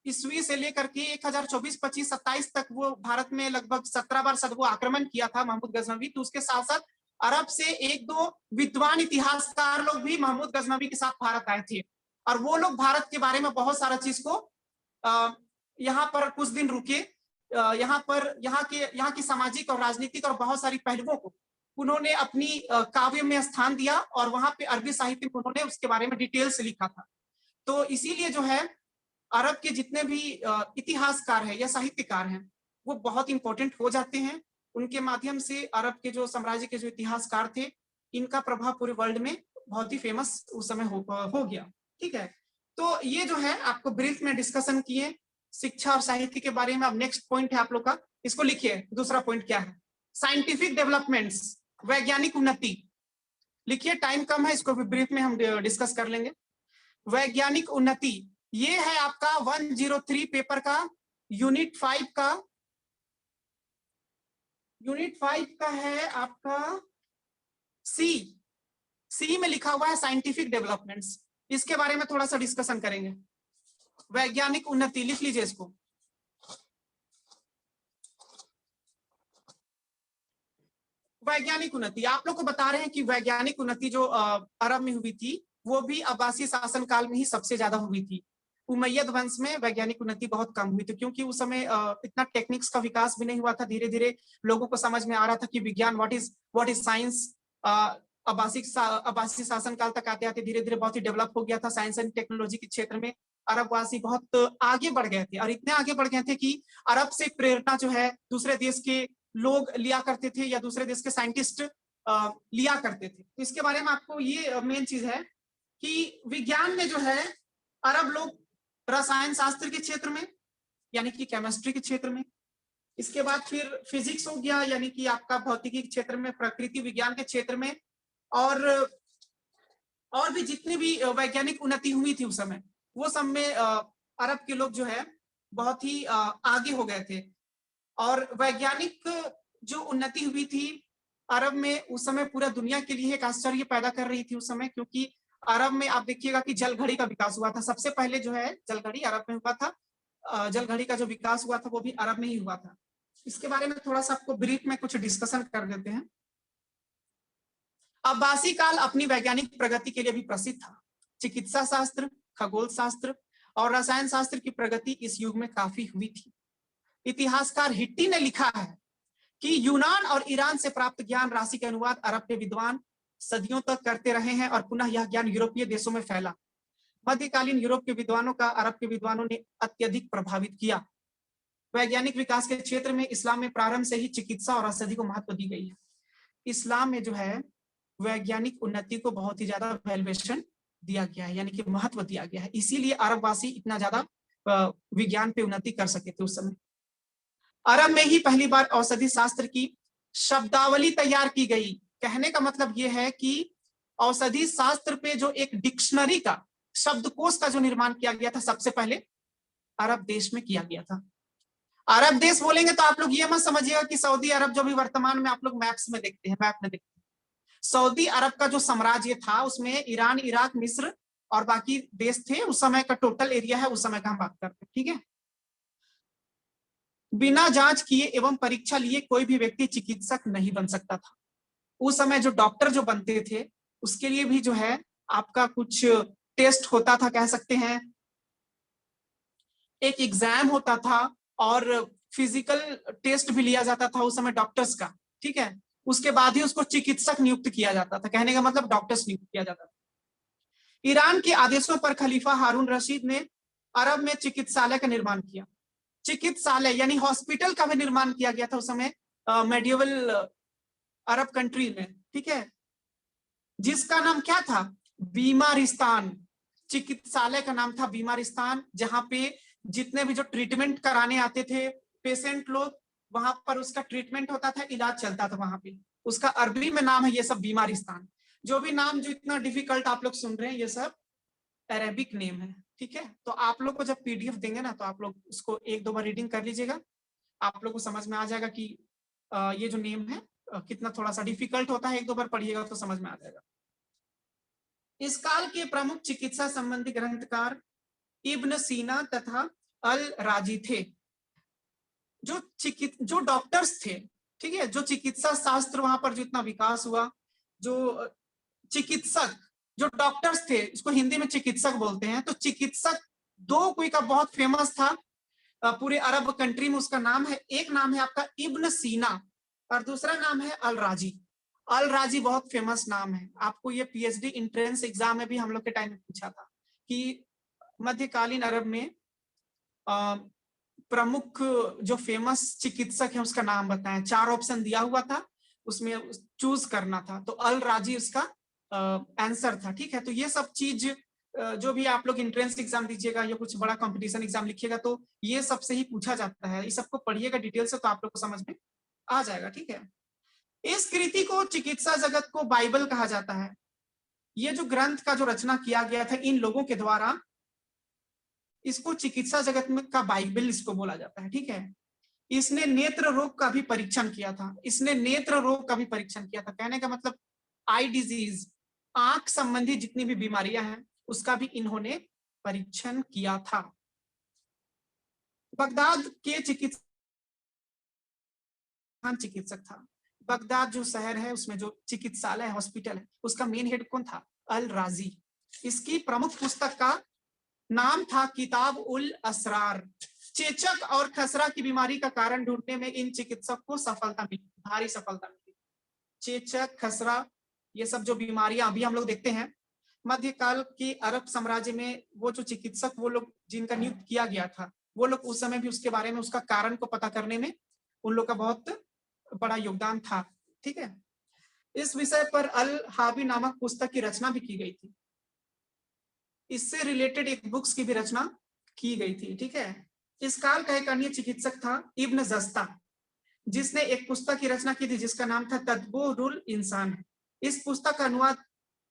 ईस्वी से लेकर के 1024, 25, 27 तक वो भारत में लगभग 17 बार वो आक्रमण किया था महमूद गजनवी। तो उसके साथ साथ अरब से एक दो विद्वान इतिहासकार लोग भी महमूद गजनवी के साथ भारत आए थे। और वो लोग भारत के बारे में बहुत सारा चीज को यहाँ पर कुछ दिन रुके, यहाँ की सामाजिक और राजनीतिक और बहुत सारी पहलुओं को उन्होंने अपनी काव्य में स्थान दिया। और वहां पे अरबी साहित्य में उन्होंने उसके बारे में डिटेल से लिखा था। तो इसीलिए जो है अरब के जितने भी इतिहासकार हैं या साहित्यकार हैं वो बहुत इंपॉर्टेंट हो जाते हैं। उनके माध्यम से अरब के जो साम्राज्य के जो इतिहासकार थे, इनका प्रभाव पूरे वर्ल्ड में बहुत ही फेमस उस समय हो गया। ठीक है, तो ये जो है आपको ब्रीफ में डिस्कशन किए शिक्षा और साहित्य के बारे में। अब नेक्स्ट पॉइंट है आप लोग का, इसको लिखिए। दूसरा पॉइंट क्या है? साइंटिफिक डेवलपमेंट्स, वैज्ञानिक उन्नति। लिखिए, टाइम कम है, इसको भी ब्रीफ में हम डिस्कस कर लेंगे। वैज्ञानिक उन्नति, ये है आपका 103 पेपर का यूनिट 5 का है आपका सी में लिखा हुआ है साइंटिफिक डेवलपमेंट्स। इसके बारे में थोड़ा सा डिस्कशन करेंगे। वैज्ञानिक उन्नति लिख लीजिए इसको। वैज्ञानिक उन्नति आप लोग को बता रहे हैं कि वैज्ञानिक उन्नति जो अरब में हुई थी वो भी अब्बासी शासन काल में ही सबसे ज्यादा हुई थी। उमैयद वंश में वैज्ञानिक उन्नति बहुत कम हुई थी, क्योंकि उस समय इतना टेक्निक्स का विकास भी नहीं हुआ था। धीरे धीरे लोगों को समझ में आ रहा था कि विज्ञान व्हाट इज साइंस। अब्बासी शासन काल तक आते आते धीरे धीरे बहुत ही डेवलप हो गया था साइंस एंड टेक्नोलॉजी के क्षेत्र में। अरबवासी बहुत आगे बढ़ गए थे और इतने आगे बढ़ गए थे कि अरब से प्रेरणा जो है दूसरे देश के लोग लिया करते थे या दूसरे देश के साइंटिस्ट लिया करते थे। तो इसके बारे में आपको ये मेन चीज है कि विज्ञान में जो है अरब लोग रसायन शास्त्र के क्षेत्र में यानी कि केमिस्ट्री के क्षेत्र में, इसके बाद फिर फिजिक्स हो गया यानी कि आपका भौतिकी के क्षेत्र में, प्रकृति विज्ञान के क्षेत्र में, और भी जितनी भी वैज्ञानिक उन्नति हुई थी उस समय वो सब में अरब के लोग जो है बहुत ही आगे हो गए थे। और वैज्ञानिक जो उन्नति हुई थी अरब में उस समय पूरा दुनिया के लिए एक आश्चर्य पैदा कर रही थी उस समय, क्योंकि अरब में आप देखिएगा कि जल घड़ी का विकास हुआ था। सबसे पहले जो है जल घड़ी अरब में हुआ था। जल घड़ी का जो विकास हुआ था वो भी अरब में ही हुआ था। इसके बारे में थोड़ा सा आपको ब्रीफ में कुछ डिस्कशन कर देते हैं। अब्बासी काल अपनी वैज्ञानिक प्रगति के लिए भी प्रसिद्ध था। चिकित्सा शास्त्र, खगोल शास्त्र और रसायन शास्त्र की प्रगति इस युग में काफी हुई थी। इतिहासकार हिट्टी ने लिखा है कि यूनान और ईरान से प्राप्त ज्ञान राशि के अनुवाद अरब के विद्वान सदियों तक करते रहे हैं और पुनः यह ज्ञान यूरोपीय देशों में फैला। मध्यकालीन यूरोप के विद्वानों का अरब के विद्वानों ने अत्यधिक प्रभावित किया। वैज्ञानिक विकास के क्षेत्र में इस्लाम में प्रारंभ से ही चिकित्सा और औषधि को महत्व दी गई है। इस्लाम में जो है वैज्ञानिक उन्नति को बहुत ही ज्यादा वैल्यूएशन दिया गया है, यानी कि महत्व दिया गया है। इसीलिए अरबवासी इतना ज्यादा विज्ञान पे उन्नति कर सके थे उस समय। अरब में ही पहली बार औषधि शास्त्र की शब्दावली तैयार की गई। कहने का मतलब यह है कि औषधि शास्त्र पे जो एक डिक्शनरी का, शब्दकोश का जो निर्माण किया गया था सबसे पहले अरब देश में किया गया था। अरब देश बोलेंगे तो आप लोग ये मत समझिएगा कि सऊदी अरब जो भी वर्तमान में आप लोग मैप्स में देखते हैं, मैप में देखते हैं। सऊदी अरब का जो साम्राज्य था उसमें ईरान, इराक, मिस्र और बाकी देश थे। उस समय का टोटल एरिया है उस समय का हम बात करते हैं। ठीक है, बिना जांच किए एवं परीक्षा लिए कोई भी व्यक्ति चिकित्सक नहीं बन सकता था। उस समय जो डॉक्टर जो बनते थे उसके लिए भी जो है आपका कुछ टेस्ट होता था, कह सकते हैं एक एग्जाम होता था, और फिजिकल टेस्ट भी लिया जाता था उस समय डॉक्टर्स का, ठीक है। उसके बाद ही उसको चिकित्सक नियुक्त किया जाता था, कहने का मतलब डॉक्टर्स नियुक्त किया जाता था। ईरान के आदेशों पर खलीफा हारून रशीद ने अरब में चिकित्सालय का निर्माण किया। चिकित्सालय यानी हॉस्पिटल का भी निर्माण किया गया था उस समय मेडिएवल अरब कंट्री में, ठीक है, जिसका नाम क्या था, बीमारिस्तान। चिकित्सालय का नाम था बीमारिस्तान, जहां पे जितने भी जो ट्रीटमेंट कराने आते थे पेशेंट लोग, वहां पर उसका ट्रीटमेंट होता था, इलाज चलता था वहां पे। उसका अरबी में नाम है ये सब बीमारिस्तान। जो भी नाम जो इतना डिफिकल्ट आप लोग सुन रहे हैं ये सब अरेबिक नेम है, ठीक है। तो आप लोग को जब पीडीएफ देंगे ना तो आप लोग उसको एक दो बार रीडिंग कर लीजिएगा, आप लोग को समझ में आ जाएगा कि ये जो नेम है कितना थोड़ा सा डिफिकल्ट होता है, एक दो बार पढ़िएगा तो समझ में आ जाएगा। इस काल के प्रमुख चिकित्सा संबंधी ग्रंथकार इब्न सीना तथा अल राजी थे। जो डॉक्टर्स थे, ठीक है, जो चिकित्सा शास्त्र वहां पर जो इतना विकास हुआ, जो चिकित्सक जो डॉक्टर्स थे, इसको हिंदी में चिकित्सक बोलते हैं, तो चिकित्सक दो कोई का बहुत फेमस था पूरे अरब कंट्री में। उसका नाम है, एक नाम है आपका इब्न सीना और दूसरा नाम है अल राजी। अल राजी बहुत फेमस नाम है, आपको ये पीएचडी इंट्रेंस एग्जाम में भी हम लोग के टाइम में पूछा था कि मध्यकालीन अरब में प्रमुख जो फेमस चिकित्सक है उसका नाम बताएं। 4 ऑप्शन दिया हुआ था, उसमें चूज करना था, तो अल राजी उसका आंसर था, ठीक है। तो ये सब चीज जो भी आप लोग इंट्रेंस एग्जाम दीजिएगा या कुछ बड़ा कंपटीशन एग्जाम लिखिएगा तो ये सबसे ही पूछा जाता है। इस सबको पढ़िएगा डिटेल से तो आप लोग को समझ में आ जाएगा, ठीक है। इस कृति को चिकित्सा जगत को बाइबल कहा जाता है। ये जो ग्रंथ का जो रचना किया गया था इन लोगों के द्वारा, इसको चिकित्सा जगत में का बाइबल इसको बोला जाता है, ठीक है। इसने नेत्र रोग का भी परीक्षण किया था, इसने नेत्र रोग का भी परीक्षण किया था, कहने का मतलब आई डिजीज, आंख संबंधी जितनी भी बीमारियां हैं उसका भी इन्होंने परीक्षण किया था। बगदाद के चिकित्सक था। बगदाद जो शहर है उसमें जो चिकित्सालय हॉस्पिटल है उसका मेन हेड कौन था, अल राजी। इसकी प्रमुख पुस्तक का नाम था किताब उल असरार। चेचक और खसरा की बीमारी का कारण ढूंढने में इन चिकित्सक को सफलता मिली, भारी सफलता मिली। चेचक, खसरा, ये सब जो बीमारियां अभी हम लोग देखते हैं, मध्यकाल के अरब साम्राज्य में वो जो चिकित्सक वो लोग जिनका नियुक्त किया गया था वो लोग उस समय भी उसके बारे में उसका कारण को पता करने में उन लोग का बहुत बड़ा योगदान था, ठीक है। इस विषय पर अल हाबी नामक पुस्तक की रचना भी की गई थी। इससे रिलेटेड एक बुक्स की भी रचना की गई थी, ठीक है। इस काल का एक अन्य चिकित्सक था इब्न जस्ता, जिसने एक पुस्तक की रचना की थी जिसका नाम था तदब्बुरुल इंसान। इस पुस्तक का अनुवाद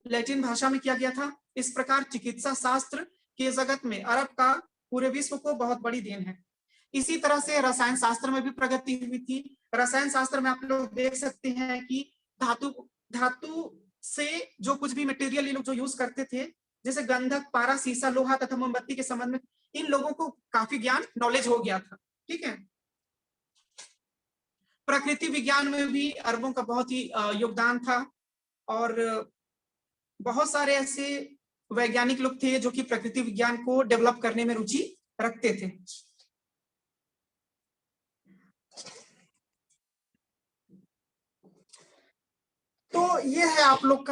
लैटिन भाषा में किया गया था। इस प्रकार चिकित्सा शास्त्र के जगत में अरब का पूरे विश्व को बहुत बड़ी देन है। इसी तरह से रसायन शास्त्र में भी प्रगति हुई थी। रसायन शास्त्र में आप लोग देख सकते हैं कि धातु से जो कुछ भी मटेरियल ये लोग जो यूज करते थे, जैसे गंधक, पारा, सीसा, लोहा तथा मोमबत्ती के संबंध में इन लोगों को काफी ज्ञान नॉलेज हो गया था, ठीक है। प्रकृति विज्ञान में भी अरबों का बहुत ही योगदान था और बहुत सारे ऐसे वैज्ञानिक लोग थे जो कि प्रकृति विज्ञान को डेवलप करने में रुचि रखते थे। तो ये है आप लोग का